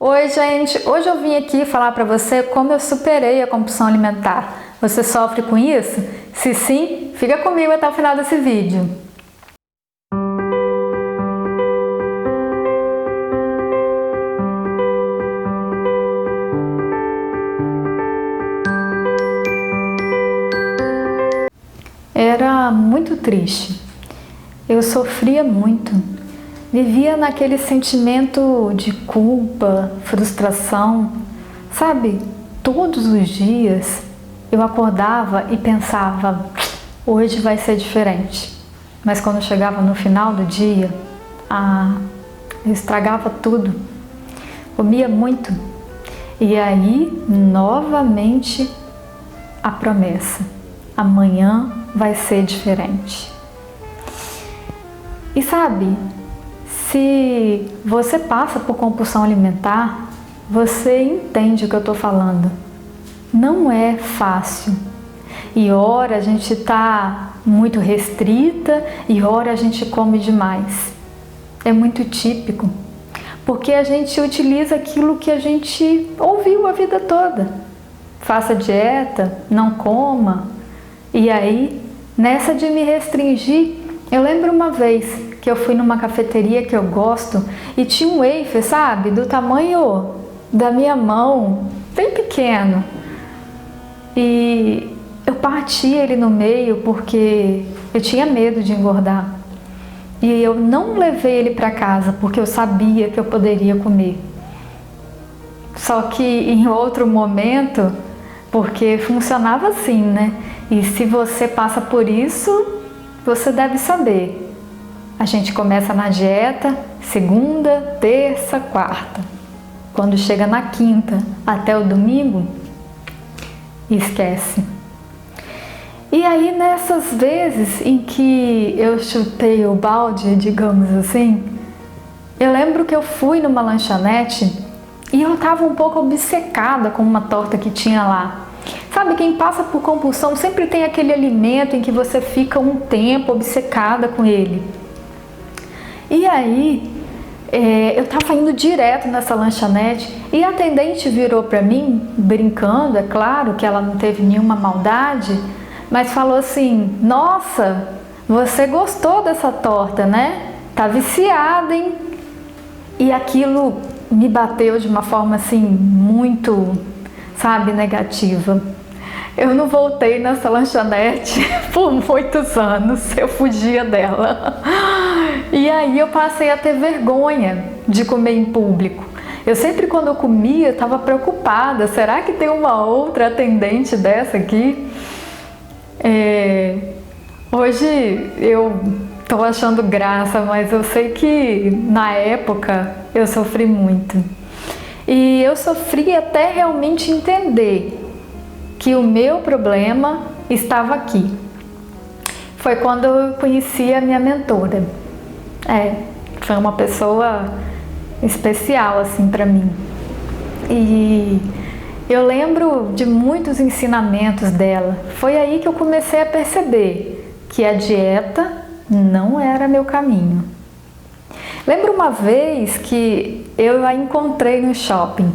Oi, gente! Hoje eu vim aqui falar para você como eu superei a compulsão alimentar. Você sofre com isso? Se sim, fica comigo até o final desse vídeo. Era muito triste. Eu sofria muito. Vivia naquele sentimento de culpa, frustração. Sabe, todos os dias eu acordava e pensava, hoje vai ser diferente. Mas quando chegava no final do dia, eu estragava tudo. Comia muito. E aí, novamente, a promessa. Amanhã vai ser diferente. E sabe, se você passa por compulsão alimentar, você entende o que eu estou falando. Não é fácil. E ora a gente está muito restrita e ora a gente come demais. É muito típico, porque a gente utiliza aquilo que a gente ouviu a vida toda. Faça dieta, não coma. E aí, nessa de me restringir, eu lembro uma vez que eu fui numa cafeteria que eu gosto e tinha um wafer, sabe, do tamanho da minha mão, bem pequeno. E eu parti ele no meio porque eu tinha medo de engordar. E eu não levei ele para casa porque eu sabia que eu poderia comer. Só que em outro momento, porque funcionava assim, né? E se você passa por isso, você deve saber. A gente começa na dieta segunda, terça, quarta. Quando chega na quinta até o domingo, esquece. E aí nessas vezes em que eu chutei o balde, digamos assim, eu lembro que eu fui numa lanchonete e eu estava um pouco obcecada com uma torta que tinha lá. Sabe, quem passa por compulsão sempre tem aquele alimento em que você fica um tempo obcecada com ele. E aí, eu estava indo direto nessa lanchonete e a atendente virou para mim, brincando, é claro que ela não teve nenhuma maldade, mas falou assim, nossa, você gostou dessa torta, né? Tá viciada, hein? E aquilo me bateu de uma forma assim, muito, sabe, negativa. Eu não voltei nessa lanchonete por muitos anos, eu fugia dela. E aí eu passei a ter vergonha de comer em público. Eu sempre quando eu comia, estava preocupada, será que tem uma outra atendente dessa aqui? Hoje eu estou achando graça, mas eu sei que na época eu sofri muito. E eu sofri até realmente entender que o meu problema estava aqui. Foi quando eu conheci a minha mentora. Foi uma pessoa especial assim para mim. E eu lembro de muitos ensinamentos dela. Foi aí que eu comecei a perceber que a dieta não era meu caminho. Lembro uma vez que eu a encontrei no shopping.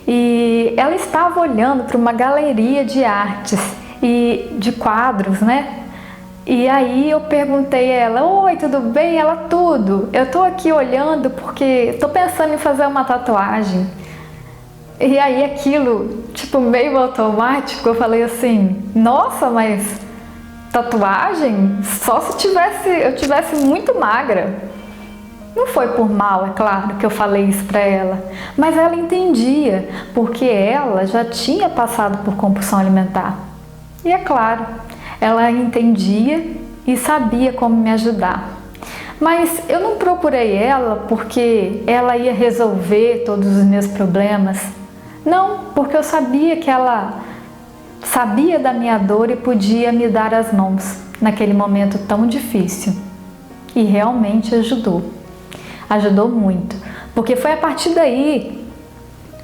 E ela estava olhando para uma galeria de artes e de quadros, né? E aí eu perguntei a ela, oi, tudo bem? Ela, tudo. Eu tô aqui olhando porque tô pensando em fazer uma tatuagem. E aí aquilo, tipo, meio automático, eu falei assim, nossa, mas tatuagem? Só se eu tivesse muito magra. Não foi por mal, é claro, que eu falei isso para ela, mas ela entendia, porque ela já tinha passado por compulsão alimentar. E é claro, ela entendia e sabia como me ajudar. Mas eu não procurei ela porque ela ia resolver todos os meus problemas. Não, porque eu sabia que ela sabia da minha dor e podia me dar as mãos naquele momento tão difícil. E realmente ajudou. Ajudou muito, porque foi a partir daí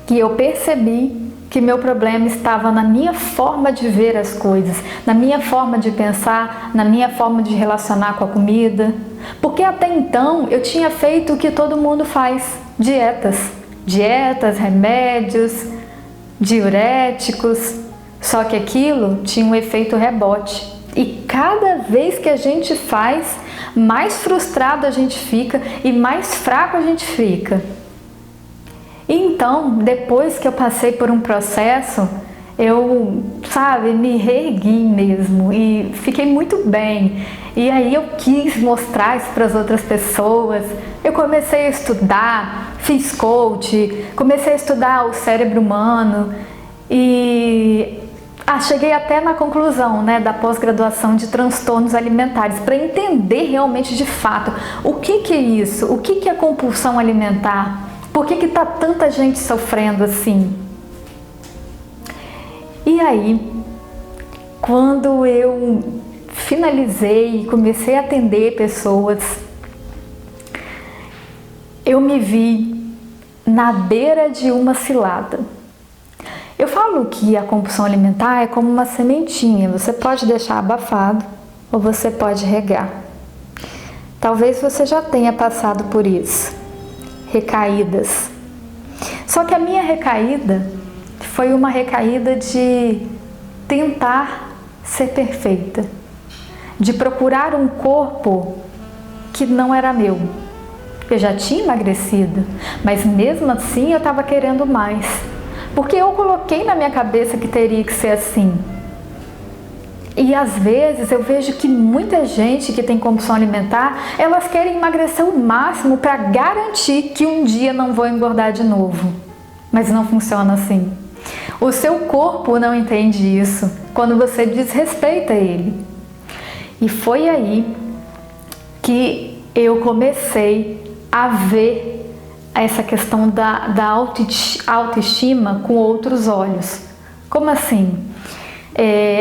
que eu percebi que meu problema estava na minha forma de ver as coisas, na minha forma de pensar, na minha forma de relacionar com a comida. Porque até então eu tinha feito o que todo mundo faz, dietas. dietas, remédios, diuréticos, só que aquilo tinha um efeito rebote. E cada vez que a gente faz, mais frustrado a gente fica e mais fraco a gente fica. Então, depois que eu passei por um processo, eu, me reergui mesmo e fiquei muito bem. E aí eu quis mostrar isso para as outras pessoas. Eu comecei a estudar, fiz coach, comecei a estudar o cérebro humano e cheguei até na conclusão, da pós-graduação de transtornos alimentares, para entender realmente de fato o que é isso, o que é compulsão alimentar, por que está tanta gente sofrendo assim. E aí, quando eu finalizei e comecei a atender pessoas, eu me vi na beira de uma cilada. Eu falo que a compulsão alimentar é como uma sementinha, você pode deixar abafado ou você pode regar. Talvez você já tenha passado por isso, recaídas. Só que a minha recaída foi uma recaída de tentar ser perfeita, de procurar um corpo que não era meu. Eu já tinha emagrecido, mas mesmo assim eu estava querendo mais. Porque eu coloquei na minha cabeça que teria que ser assim. E às vezes eu vejo que muita gente que tem compulsão alimentar, elas querem emagrecer o máximo para garantir que um dia não vão engordar de novo. Mas não funciona assim. O seu corpo não entende isso quando você desrespeita ele. E foi aí que eu comecei a ver essa questão da autoestima com outros olhos. Como assim?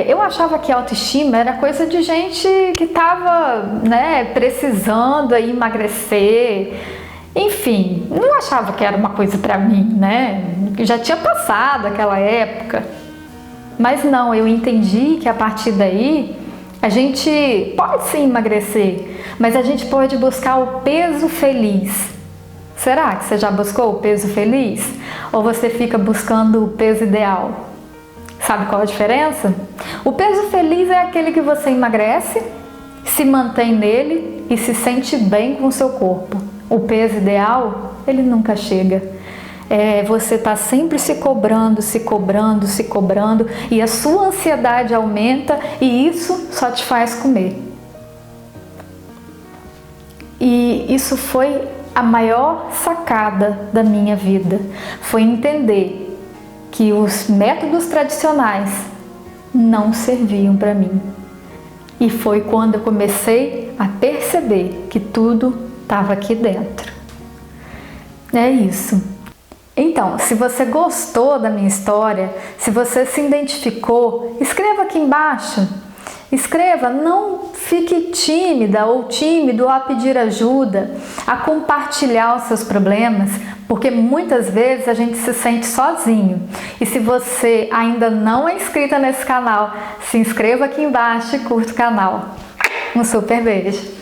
Eu achava que a autoestima era coisa de gente que estava precisando aí emagrecer. Enfim, não achava que era uma coisa para mim, Já tinha passado aquela época. Mas não, eu entendi que a partir daí a gente pode sim emagrecer, mas a gente pode buscar o peso feliz. Será que você já buscou o peso feliz? Ou você fica buscando o peso ideal? Sabe qual a diferença? O peso feliz é aquele que você emagrece, se mantém nele e se sente bem com o seu corpo. O peso ideal, ele nunca chega. Você está sempre se cobrando, e a sua ansiedade aumenta e isso só te faz comer. E isso foi a maior sacada da minha vida, foi entender que os métodos tradicionais não serviam para mim. E foi quando eu comecei a perceber que tudo estava aqui dentro. É isso. Então, se você gostou da minha história, se você se identificou, escreva aqui embaixo. Escreva, não fique tímida ou tímido a pedir ajuda, a compartilhar os seus problemas, porque muitas vezes a gente se sente sozinho. E se você ainda não é inscrita nesse canal, se inscreva aqui embaixo e curta o canal. Um super beijo!